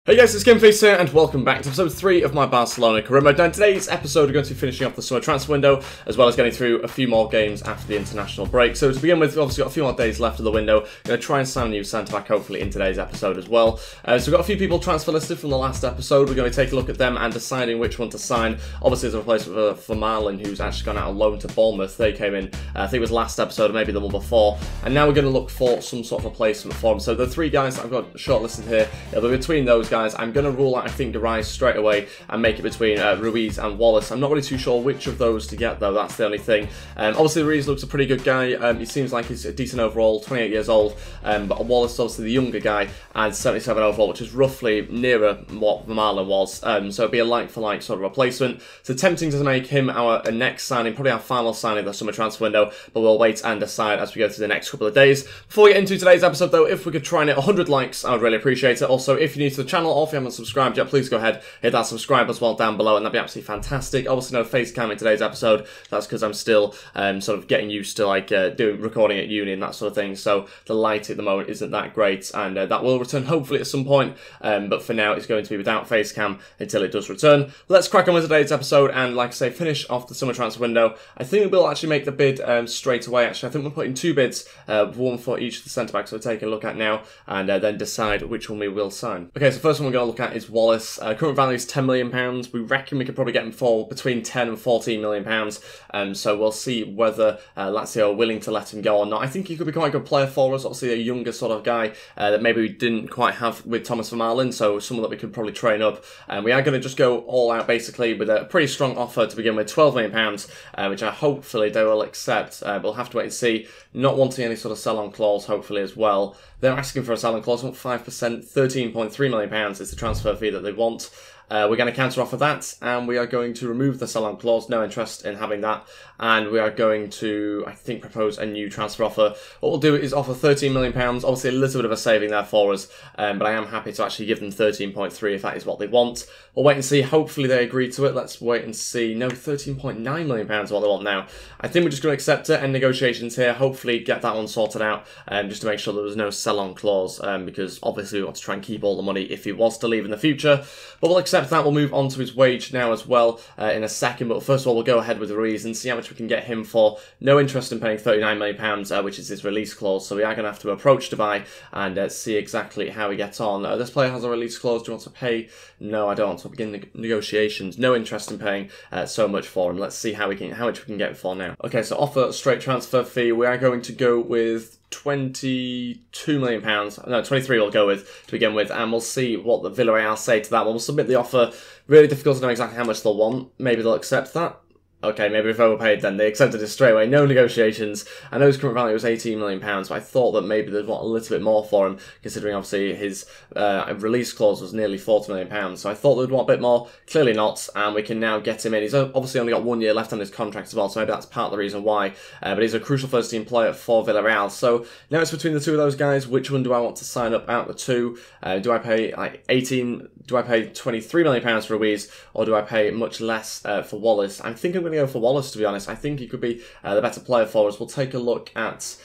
Hey guys, it's Ep3 here, and welcome back to episode 3 of my Barcelona career mode. Now in today's episode, we're going to be finishing off the summer transfer window, as well as getting through a few more games after the international break. So to begin with, we've obviously got a few more days left of the window. Going to try and sign a new centre-back, hopefully, in today's episode as well. So we've got a few people transfer listed from the last episode. We're going to take a look at them and deciding which one to sign. Obviously, as a replacement for Marlon, who's actually gone out on loan to Bournemouth. They came in, I think it was last episode, or maybe the one before. And now we're going to look for some sort of replacement for them. So the three guys that I've got shortlisted here, between those guys, I'm going to rule I think Rise straight away and make it between Ruiz and Wallace. I'm not really too sure which of those to get though, that's the only thing. Obviously Ruiz looks a pretty good guy, he seems like he's a decent overall, 28 years old, but Wallace is obviously the younger guy and 77 overall, which is roughly nearer what Marlon was, so it'd be a like for like sort of replacement. So tempting to make him our next signing, probably our final signing of the summer transfer window, but we'll wait and decide as we go through the next couple of days. Before we get into today's episode though, if we could try and hit 100 likes, I would really appreciate it. Also, if you're new to the channel or if you haven't subscribed yet, please go ahead, hit that subscribe as well down below, and that'd be absolutely fantastic. Obviously no face cam in today's episode, that's because I'm still sort of getting used to like recording at uni and that sort of thing, so the light at the moment isn't that great, and that will return hopefully at some point, but for now it's going to be without face cam until it does return. Let's crack on with today's episode and, like I say, finish off the summer transfer window. I think we'll actually make the bid straight away. Actually, I think we'll put in two bids, one for each of the centre-backs we're taking a look at now, and then decide which one we will sign. Okay, so first one we're going to look at is Wallace. Current value is £10 million. We reckon we could probably get him for between £10 and £14 million. So we'll see whether Lazio are willing to let him go or not. I think he could be quite a good player for us. Obviously a younger sort of guy that maybe we didn't quite have with Thomas Vermaelen, so someone that we could probably train up. We are going to just go all out basically with a pretty strong offer to begin with, £12 million, which I hopefully they will accept. We'll have to wait and see. Not wanting any sort of sell-on clause hopefully as well. They're asking for a sell-on clause, want 5%, £13.3 million is the transfer fee that they want. We're going to counter offer that, and we are going to remove the sell-on clause, no interest in having that, and we are going to, I think, propose a new transfer offer. What we'll do is offer £13 million, obviously a little bit of a saving there for us, but I am happy to actually give them 13.3 if that is what they want. We'll wait and see, hopefully they agree to it, let's wait and see. No, £13.9 million is what they want now. I think we're just going to accept it, and negotiations here, hopefully get that one sorted out, just to make sure there was no sell-on clause, because obviously we want to try and keep all the money if he was to leave in the future, but we'll accept that. We'll move on to his wage now as well in a second, but first of all we'll go ahead with Ruiz and see how much we can get him for. No interest in paying £39 million, which is his release clause, so we are going to have to approach Dubai and see exactly how he gets on. This player has a release clause. Do you want to pay? No, I don't want to begin negotiations. No interest in paying so much for him. Let's see how much we can get for now. Okay, so offer straight transfer fee. We are going to go with £22 million, no, 23 we'll go with to begin with, and we'll see what the Villarreal say to that one. We'll submit the offer. Really difficult to know exactly how much they'll want. Maybe they'll accept that. Okay, maybe if overpaid then. They accepted it straight away, no negotiations. I know his current value was £18 million, but I thought that maybe they'd want a little bit more for him, considering obviously his release clause was nearly £40 million. So I thought they'd want a bit more, clearly not, and we can now get him in. He's obviously only got 1 year left on his contract as well, so maybe that's part of the reason why. But he's a crucial first team player for Villarreal. So now it's between the two of those guys. Which one do I want to sign up out of the two? Do I pay like 18? Do I pay £23 million for Ruiz, or do I pay much less for Wallace? I think I'm going to go for Wallace, to be honest. I think he could be the better player for us. We'll take a look at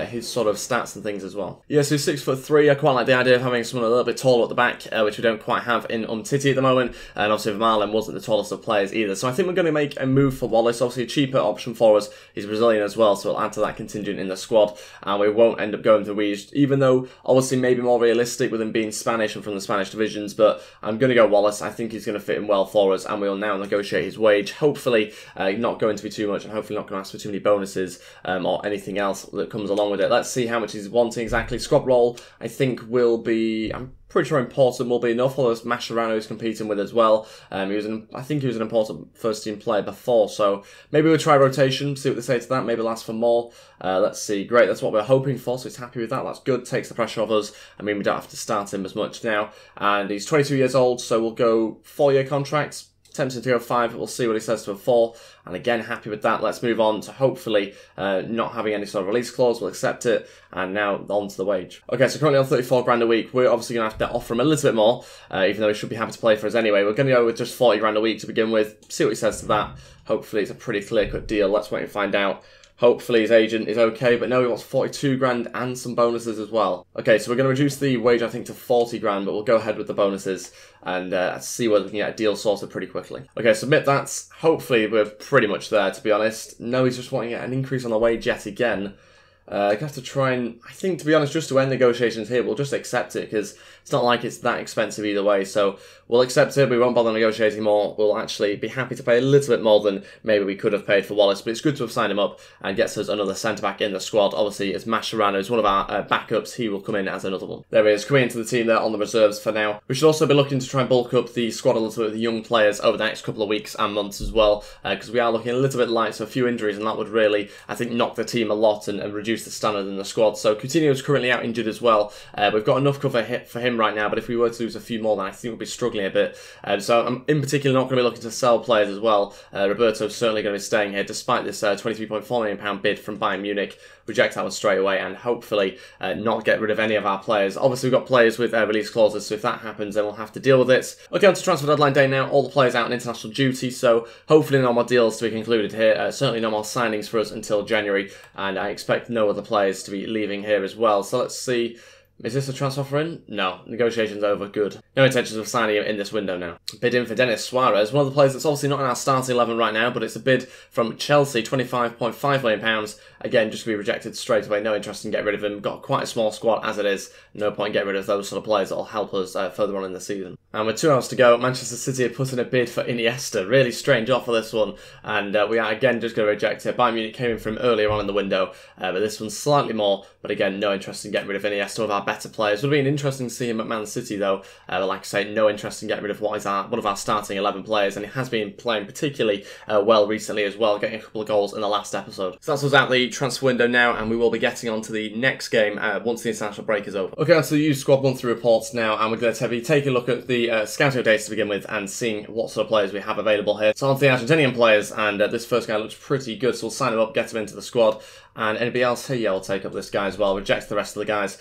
his sort of stats and things as well. Yeah, so he's 6'3". I quite like the idea of having someone a little bit taller at the back, which we don't quite have in Umtiti at the moment, and obviously Vermaelen wasn't the tallest of players either. So I think we're going to make a move for Wallace, obviously a cheaper option for us. He's Brazilian as well, so we'll add to that contingent in the squad, and we won't end up going to Ruiz, even though obviously maybe more realistic with him being Spanish and from the Spanish divisions, but I'm going to go Wallace. I think he's going to fit in well for us, and we'll now negotiate his wage. Hopefully not going to be too much, and hopefully not going to ask for too many bonuses or anything else that comes along with it. Let's see how much he's wanting exactly. Squad role, I think, will be, I'm pretty sure important will be enough, although Mascherano is competing with as well. I think he was an important first team player before, so maybe we'll try rotation, see what they say to that, maybe last for more. Let's see, great, that's what we're hoping for, so he's happy with that, that's good, takes the pressure off us. I mean, we don't have to start him as much now, and he's 22 years old, so we'll go 4-year contracts. Tempting to go 5, but we'll see what he says to a 4. And again, happy with that. Let's move on to hopefully not having any sort of release clause. We'll accept it. And now on to the wage. Okay, so currently on 34 grand a week. We're obviously going to have to offer him a little bit more, even though he should be happy to play for us anyway. We're going to go with just 40 grand a week to begin with. See what he says to that. Hopefully it's a pretty clear-cut deal. Let's wait and find out. Hopefully his agent is okay, but no, he wants 42 grand and some bonuses as well. Okay, so we're going to reduce the wage, I think, to 40 grand, but we'll go ahead with the bonuses and see whether we can get a deal sorted pretty quickly. Okay, submit that. Hopefully we're pretty much there, to be honest. No, he's just wanting an increase on the wage yet again. I have to try and, I think, to be honest, just to end negotiations here, we'll just accept it because it's not like it's that expensive either way. So we'll accept it. We won't bother negotiating more. We'll actually be happy to pay a little bit more than maybe we could have paid for Wallace, but it's good to have signed him up and gets us another centre-back in the squad. Obviously, as Mascherano is one of our backups, he will come in as another one. There he is, coming into the team there on the reserves for now. We should also be looking to try and bulk up the squad a little bit with the young players over the next couple of weeks and months as well, because we are looking a little bit light, so a few injuries, and that would really, I think, knock the team a lot and reduce the standard in the squad. So Coutinho is currently out injured as well. We've got enough cover hit for him right now, but if we were to lose a few more, then I think we'll be struggling a bit. So I'm in particular not going to be looking to sell players as well. Roberto's certainly going to be staying here despite this £23.4 million bid from Bayern Munich. Reject that one straight away and hopefully not get rid of any of our players. Obviously we've got players with release clauses, so if that happens then we'll have to deal with it. Okay, on to transfer deadline day now. All the players out on international duty, so hopefully no more deals to be concluded here. Certainly no more signings for us until January, and I expect no other players to be leaving here as well. So let's see. Is this a transfer offer in? No. Negotiations over. Good. No intentions of signing him in this window now. Bid in for Denis Suarez, one of the players that's obviously not in our starting 11 right now, but it's a bid from Chelsea, £25.5 million. Again, just to be rejected straight away. No interest in getting rid of him. Got quite a small squad as it is. No point getting rid of those sort of players that will help us further on in the season. And with 2 hours to go, Manchester City have put in a bid for Iniesta. Really strange offer, this one. And we are again just going to reject it. Bayern Munich came in from earlier on in the window, but this one's slightly more. But again, no interest in getting rid of Iniesta, one of our better players. Would have been interesting to see him at Man City though. But like I say, no interest in getting rid of what is one of our starting 11 players, and he has been playing particularly well recently as well, getting a couple of goals in the last episode. So that's us out the transfer window now, and we will be getting on to the next game once the international break is over. Okay, on to the youth squad run through reports now, and we're going to be taking a look at the scouting data to begin with and seeing what sort of players we have available here. So on to the Argentinian players, and this first guy looks pretty good, so we'll sign him up, get him into the squad. And anybody else here, yeah, we'll take up this guy as well. Reject the rest of the guys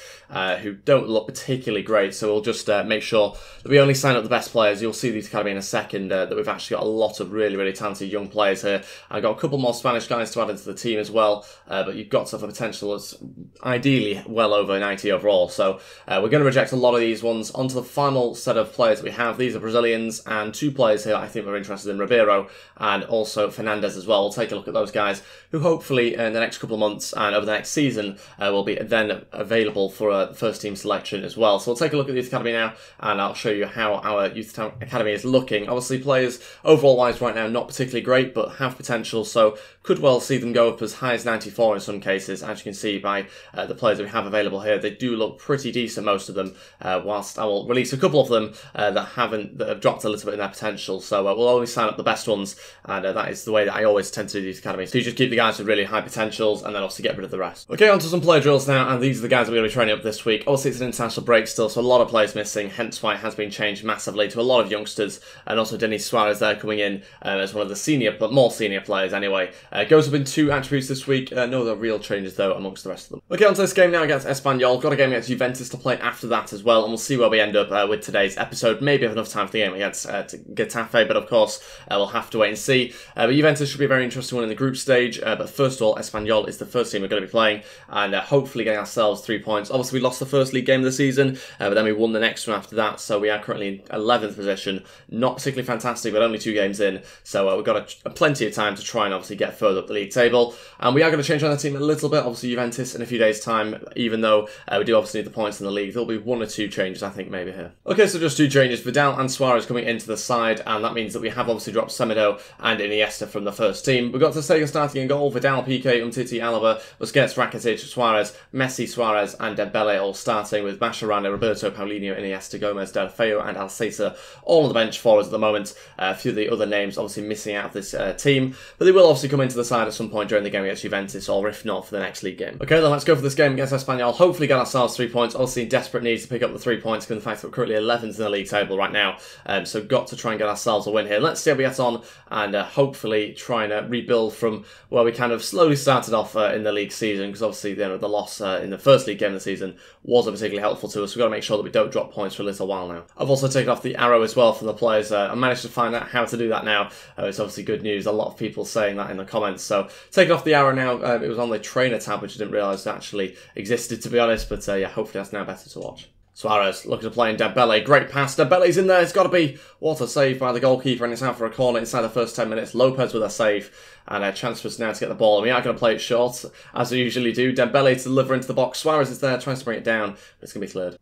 who don't look particularly great. So we'll just make sure that we only sign up the best players. You'll see these academy in a second, that we've actually got a lot of really, really talented young players here. I've got a couple more Spanish guys to add into the team as well. But you've got to have a potential that's ideally well over 90 overall. So we're going to reject a lot of these ones. Onto the final set of players that we have. These are Brazilians, and 2 players here I think we're interested in, Ribeiro and also Fernandez as well. We'll take a look at those guys who hopefully in the next couple of months and over the next season will be then available for a first team selection as well. So we'll take a look at the youth academy now, and I'll show you how our youth academy is looking. Obviously players overall wise right now not particularly great, but have potential, so could well see them go up as high as 94 in some cases. As you can see by the players that we have available here, they do look pretty decent, most of them, whilst I will release a couple of them that have dropped a little bit in their potential. So we'll always sign up the best ones, and that is the way that I always tend to do these academies. So you just keep the guys with really high potentials and then obviously get rid of the rest. Okay, on to some player drills now, and these are the guys we're going to be training up this week. Obviously it's an international break still, so a lot of players missing, hence why it has been changed massively to a lot of youngsters, and also Denis Suarez there coming in as one of the senior, but more senior players anyway. Goes up in 2 attributes this week, no other real changes though amongst the rest of them. Okay, on to this game now against Espanyol. Got a game against Juventus to play after that as well, and we'll see where we end up with today's episode. Maybe have enough time for the game against Getafe, but of course we'll have to wait and see. But Juventus should be a very interesting one in the group stage, but first of all, Espanyol is the first team we're going to be playing, and hopefully getting ourselves 3 points. Obviously we lost the first league game of the season, but then we won the next one after that, so we are currently in 11th position. Not particularly fantastic, but only 2 games in, so we've got plenty of time to try and obviously get further up the league table. And we are going to change around the team a little bit. Obviously Juventus in a few days time, even though we do obviously need the points in the league, there'll be 1 or 2 changes I think maybe here. Okay, so just 2 changes. Vidal and Suarez coming into the side, and that means that we have obviously dropped Semedo and Iniesta from the first team. We've got Sega starting in goal, Vidal, Piqué, Umtiti, Alaba, Busquets, Rakitic, Suarez, Messi, Suarez and Dembele all starting, with Mascherano, Roberto, Paulinho, Iniesta, Gomez, Del Feo and Alcesa all on the bench for us at the moment. A few of the other names obviously missing out of this team, but they will obviously come into the side at some point during the game against Juventus, or if not for the next league game. Okay, then let's go for this game against Espanyol. Hopefully get ourselves 3 points. Obviously in desperate need to pick up the 3 points given the fact that we're currently 11th in the league table right now, so got to try and get ourselves a win here. Let's see how we get on, and hopefully try and rebuild from where we kind of slowly started off off in the league season, because obviously the loss in the first league game of the season wasn't particularly helpful to us. We've got to make sure that we don't drop points for a little while now. I've also taken off the arrow as well from the players. I managed to find out how to do that now. It's obviously good news. A lot of people saying that in the comments. So taking off the arrow now. It was on the trainer tab, which I didn't realise actually existed, to be honest. But yeah, hopefully that's now better to watch. Suarez looking to play in Dembele. Great pass. Dembele's in there. It's got to be. What a save by the goalkeeper, and it's out for a corner inside the first 10 minutes. Lopez with a save, and a chance for us now to get the ball. And we are going to play it short, as we usually do. Dembele to deliver into the box. Suarez is there, tries to bring it down, but it's going to be cleared.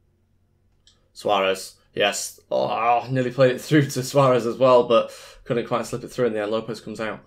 Suarez. Yes. Oh, nearly played it through to Suarez as well, but couldn't quite slip it through in the end. Lopez comes out.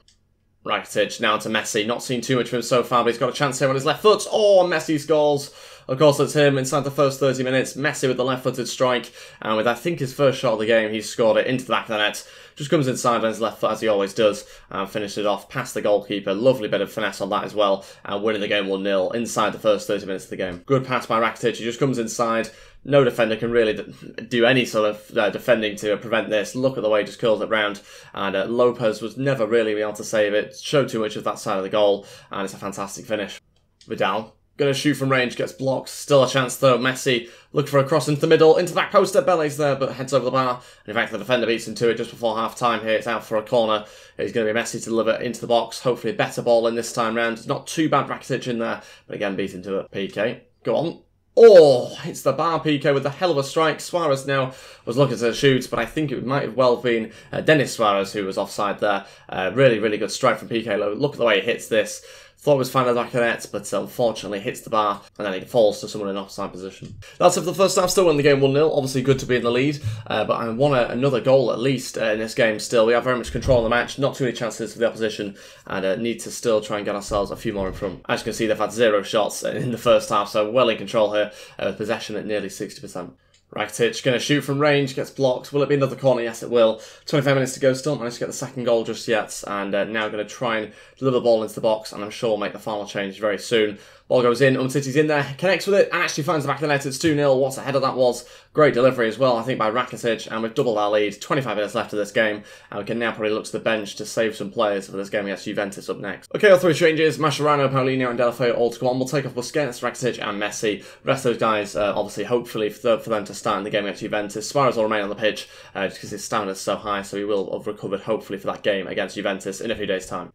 Rakitic now to Messi. Not seen too much of him so far, but he's got a chance here on his left foot. Oh, Messi scores. Of course, it's him inside the first 30 minutes. Messi with the left-footed strike. And with, I think, his first shot of the game, he's scored it into the back of the net. Just comes inside on his left foot, as he always does, and finishes it off past the goalkeeper. Lovely bit of finesse on that as well. And winning the game 1-0 inside the first 30 minutes of the game. Good pass by Rakitic. He just comes inside. No defender can really do any sort of defending to prevent this. Look at the way he just curls it round. And Lopez was never really able to save it. Showed too much of that side of the goal. And it's a fantastic finish. Vidal. Going to shoot from range, gets blocked. Still a chance though. Messi looking for a cross into the middle, into the back post. Dembele's there, but heads over the bar. And in fact, the defender beats him to it just before half time here. It's out for a corner. It's going to be Messi to deliver into the box. Hopefully a better ball in this time round. Not too bad Rakitic in there, but again beaten to it. PK. Go on. Oh, hits the bar. PK with a hell of a strike. Suarez now was looking to shoot, but I think it might have well been Denis Suarez who was offside there. Really, really good strike from PK. Look at the way he hits this. Thought it was fine at the back of the net, but unfortunately hits the bar, and then it falls to someone in offside position. That's it for the first half. Still win the game 1-0. Obviously good to be in the lead, but I want another goal at least in this game still. We have very much control of the match, not too many chances for the opposition, and need to still try and get ourselves a few more in front. As you can see, they've had 0 shots in the first half, so well in control here, with possession at nearly 60%. Rakitic going to shoot from range, gets blocked. Will it be another corner? Yes, it will. 25 minutes to go. Still not managed to get the second goal just yet. And now going to try and deliver the ball into the box. And I'm sure we'll make the final change very soon. Ball goes in. Umtiti's in there. Connects with it. And actually finds the back of the net. It's 2-0. What a header that was. Great delivery as well, I think, by Rakitic. And we've doubled our lead. 25 minutes left of this game. And we can now probably look to the bench to save some players for this game against Juventus up next. Okay, our 3 changes. Mascherano, Paulinho and Deulofeu all to come on. We'll take off Busquets, Rakitic and Messi. The rest of those guys, obviously, hopefully for them to start in the game against Juventus. Suarez will remain on the pitch just because his stamina is so high, so he will have recovered hopefully for that game against Juventus in a few days' time.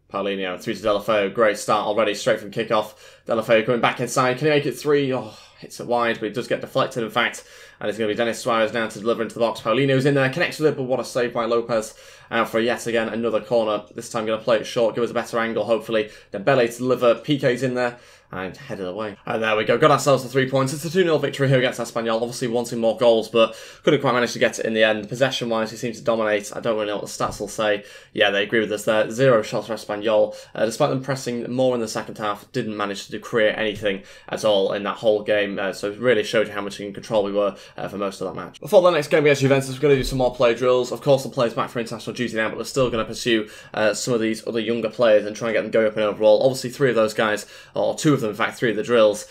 Paulinho through to Deulofeu. Great start already, straight from kickoff. Deulofeu coming back inside. Can he make it 3? Oh, hits it wide, but it does get deflected, in fact. And it's going to be Denis Suarez now to deliver into the box. Paulinho's in there, connects with it, but what a save by Lopez. Out for yet again another corner. This time going to play it short, give us a better angle, hopefully. Dembele to deliver. PK's in there. And headed away. And there we go. Got ourselves the 3 points. It's a 2-0 victory here against Espanyol. Obviously wanting more goals, but couldn't quite manage to get it in the end. Possession-wise, he seems to dominate. I don't really know what the stats will say. Yeah, they agree with us there. 0 shots for Espanyol. Despite them pressing more in the second half, didn't manage to create anything at all in that whole game. So it really showed you how much in control we were for most of that match. Before the next game against Juventus, we're going to do some more play drills. Of course, the players back for international duty now, but we're still going to pursue some of these other younger players and try and get them going up in overall. Obviously, 3 of those guys, or 2 of them, in fact, 3 of the drills,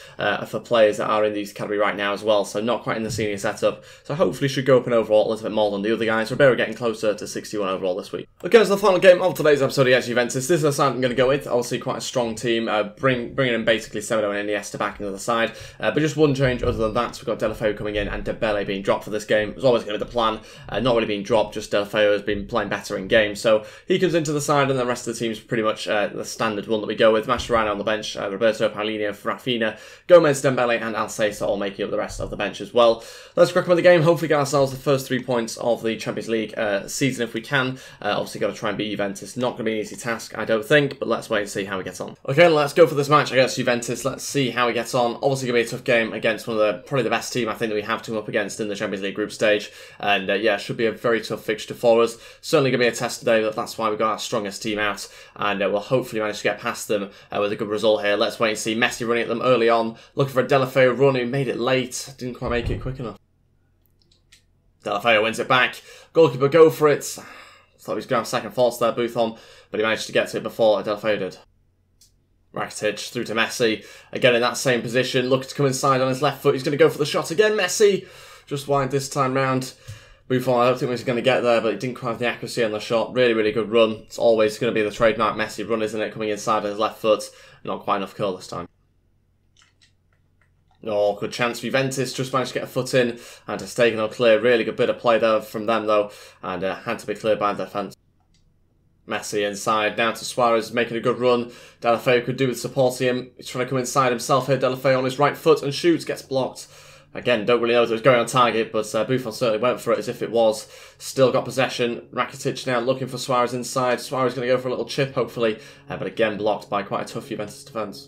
for players that are in these category right now as well, so not quite in the senior setup, so hopefully should go up in overall a little bit more than the other guys. Ribeiro getting closer to 61 overall this week. Okay, so the final game of today's episode against Juventus. This is the side I'm going to go with. Obviously quite a strong team, bringing in basically Semedo and Iniesta back into the side, but just one change other than that. We've got Deulofeu coming in and Dembele being dropped for this game. It was always going to be the plan, not really being dropped, just Deulofeu has been playing better in game, so he comes into the side and the rest of the team's pretty much the standard one that we go with. Mascherano on the bench, Roberto, Paulinho, Rafinha, Gomez, Dembele and Alcesa all making up the rest of the bench as well. Let's crack on with the game. Hopefully get ourselves the first 3 points of the Champions League season if we can. Obviously got to try and beat Juventus. Not going to be an easy task, I don't think, but let's wait and see how we get on. Okay, let's go for this match against Juventus. Let's see how we get on. Obviously going to be a tough game against one of the probably the best team I think that we have to come up against in the Champions League group stage. And yeah, should be a very tough fixture for us. Certainly going to be a test today. That's why we've got our strongest team out, and we'll hopefully manage to get past them with a good result here. Let's wait and see. Messi running at them early on, looking for a Deulofeu run who made it late. Didn't quite make it quick enough. Deulofeu wins it back. Goalkeeper go for it. Thought he was going to have second thoughts there, Buffon, but he managed to get to it before Deulofeu did. Rakitic through to Messi. Again in that same position. Looking to come inside on his left foot. He's going to go for the shot again. Messi just wide this time round. Buffon, I don't think he was going to get there, but he didn't quite have the accuracy on the shot. Really, really good run. It's always going to be the trademark Messi run, isn't it? Coming inside of his left foot. Not quite enough curl this time. Oh, good chance. Juventus just managed to get a foot in and has taken on clear. Really good bit of play there from them, though, and had to be cleared by the defence. Messi inside, now to Suarez, making a good run. Deulofeu could do with supporting him. He's trying to come inside himself here. Deulofeu on his right foot and shoots, gets blocked. Again, don't really know if it was going on target, but Buffon certainly went for it as if it was. Still got possession. Rakitic now looking for Suarez inside. Suarez going to go for a little chip, hopefully, but again blocked by quite a tough Juventus defence.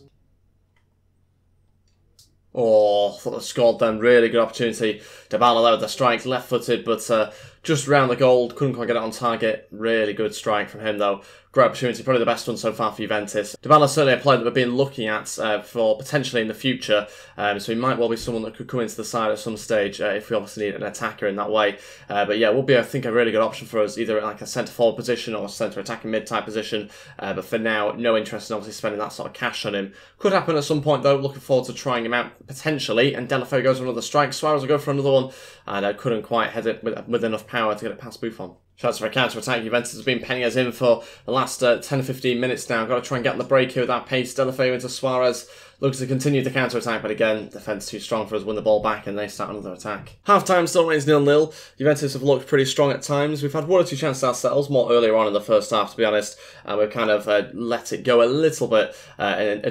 Oh, thought they scored then. Really good opportunity. Dybala there with the strike, left-footed, but just round the goal. Couldn't quite get it on target. Really good strike from him, though. Great opportunity, probably the best one so far for Juventus. Dybala certainly a player that we've been looking at for potentially in the future, so he might well be someone that could come into the side at some stage if we obviously need an attacker in that way. But yeah, will be, I think, a really good option for us, either like a centre-forward position or a centre-attacking mid-type position. But for now, no interest in obviously spending that sort of cash on him. Could happen at some point, though. Looking forward to trying him out potentially. And Deulofeu goes for another strike. Suarez will go for another one, and couldn't quite head it with enough power to get it past Buffon. Shots for a counter-attack. Juventus has been penning us in for the last 10-15 minutes now. Got to try and get on the break here with that pace. Deulofeu into Suarez. Looks to continue the counter-attack, but again, defence too strong for us. Win the ball back and they start another attack. Half-time still remains 0-0. Juventus have looked pretty strong at times. We've had one or two chances ourselves, more earlier on in the first half, to be honest. And we've kind of let it go a little bit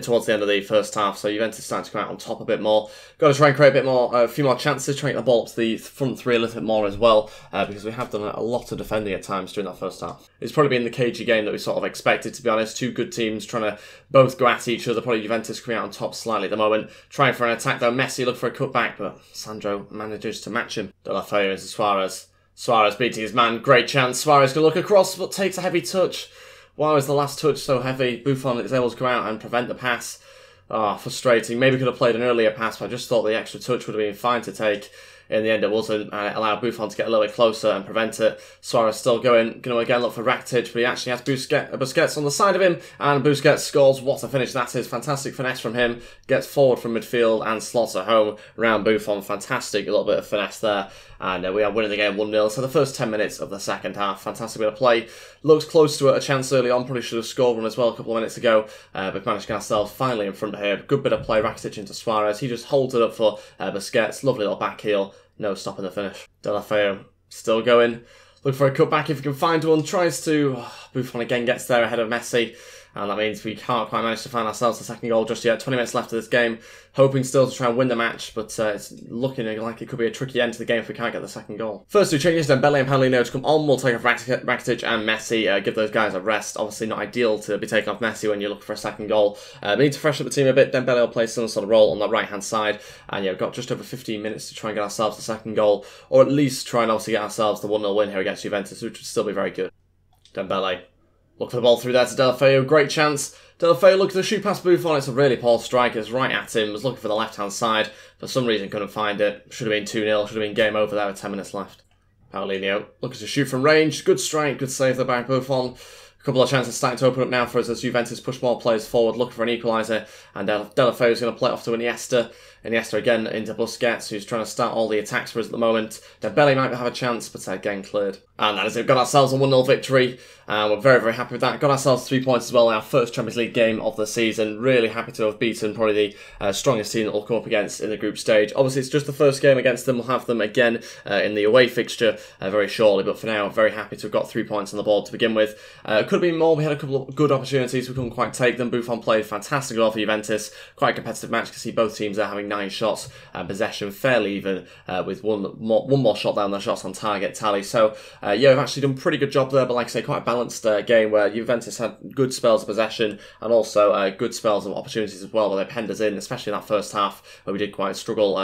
towards the end of the first half. So Juventus starting to come out on top a bit more. Got to try and create a bit more, a few more chances, try and get the ball up to the front three a little bit more as well, because we have done a lot of defending at times during that first half. It's probably been the cagey game that we sort of expected, to be honest. Two good teams trying to both go at each other. Probably Juventus coming out on top slightly at the moment. Trying for an attack though. Messi looked for a cutback, but Sandro manages to match him. Deulofeu into Suarez. Suarez beating his man. Great chance. Suarez can look across, but takes a heavy touch. Why was the last touch so heavy? Buffon is able to come out and prevent the pass. Oh, frustrating. Maybe could have played an earlier pass, but I just thought the extra touch would have been fine to take. In the end, it wasn't, and it allowed Buffon to get a little bit closer and prevent it. Suarez still going to again look for Rakitic, but he actually has Busquets on the side of him, and Busquets scores. What a finish that is. Fantastic finesse from him. Gets forward from midfield and slots it home round Buffon. Fantastic little bit of finesse there. And we are winning the game 1-0. So the first 10 minutes of the second half, fantastic bit of play. Looks close to a chance early on, probably should have scored one as well a couple of minutes ago. But managed to get ourselves finally in front of here. Good bit of play, Rakitic into Suarez. He just holds it up for Busquets. Lovely little back heel. No stopping the finish. Deulofeu still going. Look for a cutback if he can find one. Tries to. Buffon again gets there ahead of Messi. And that means we can't quite manage to find ourselves the second goal just yet. 20 minutes left of this game. Hoping still to try and win the match, but it's looking like it could be a tricky end to the game if we can't get the second goal. First two changes, Dembele and Paulinho to come on. We'll take off Rakitic and Messi. Give those guys a rest. Obviously not ideal to be taking off Messi when you're looking for a second goal. We need to freshen up the team a bit. Dembele will play some sort of role on the right-hand side. And yeah, we've got just over 15 minutes to try and get ourselves the second goal. Or at least try and obviously get ourselves the 1-0 win here against Juventus, which would still be very good. Dembele. Look for the ball through there to Deulofeu. Great chance. Deulofeu looked to shoot past Buffon. It's a really poor strike. It's right at him. Was looking for the left-hand side. For some reason, couldn't find it. Should have been 2-0. Should have been game over there with 10 minutes left. Paulinho looking to shoot from range. Good strike. Good save there by Buffon. A couple of chances starting to open up now for us as Juventus push more players forward, looking for an equaliser. And Deulofeu is going to play it off to Iniesta. Iniesta again into Busquets, who's trying to start all the attacks for us at the moment. Dembele might have a chance, but again cleared. And that is it. We've got ourselves a 1-0 victory. We're very, very happy with that. Got ourselves 3 points as well in our first Champions League game of the season. Really happy to have beaten probably the strongest team that we'll come up against in the group stage. Obviously, it's just the first game against them. We'll have them again in the away fixture very shortly. But for now, very happy to have got 3 points on the board to begin with. Could have been more. We had a couple of good opportunities. We couldn't quite take them. Buffon played fantastic well for Juventus. Quite a competitive match. You can see both teams are having 9 shots. Possession fairly even with one more shot down the shots on target tally. So yeah, we've actually done a pretty good job there, but like I say, quite a balanced game where Juventus had good spells of possession and also good spells of opportunities as well, where they penned us in, especially in that first half where we did quite struggle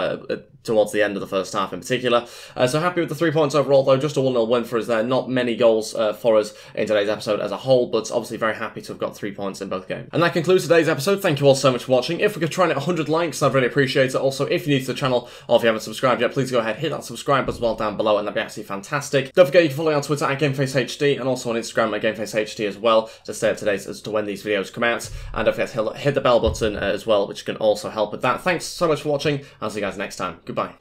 towards the end of the first half in particular. So happy with the 3 points overall though. Just a 1-0 win for us there. Not many goals for us in today's episode as a whole, but obviously very happy to have got 3 points in both games. And that concludes today's episode. Thank you all so much for watching. If we could try and hit 100 likes, I'd really appreciate it. Also, if you're new to the channel or if you haven't subscribed yet, please go ahead, hit that subscribe button as well down below, and that'd be absolutely fantastic. Don't forget you can follow me on Twitter at GameFaceHD and also on Instagram at GameFaceHD as well to stay up to date as to when these videos come out. And don't forget to hit the bell button as well, which can also help with that. Thanks so much for watching. I'll see you guys next time. Goodbye.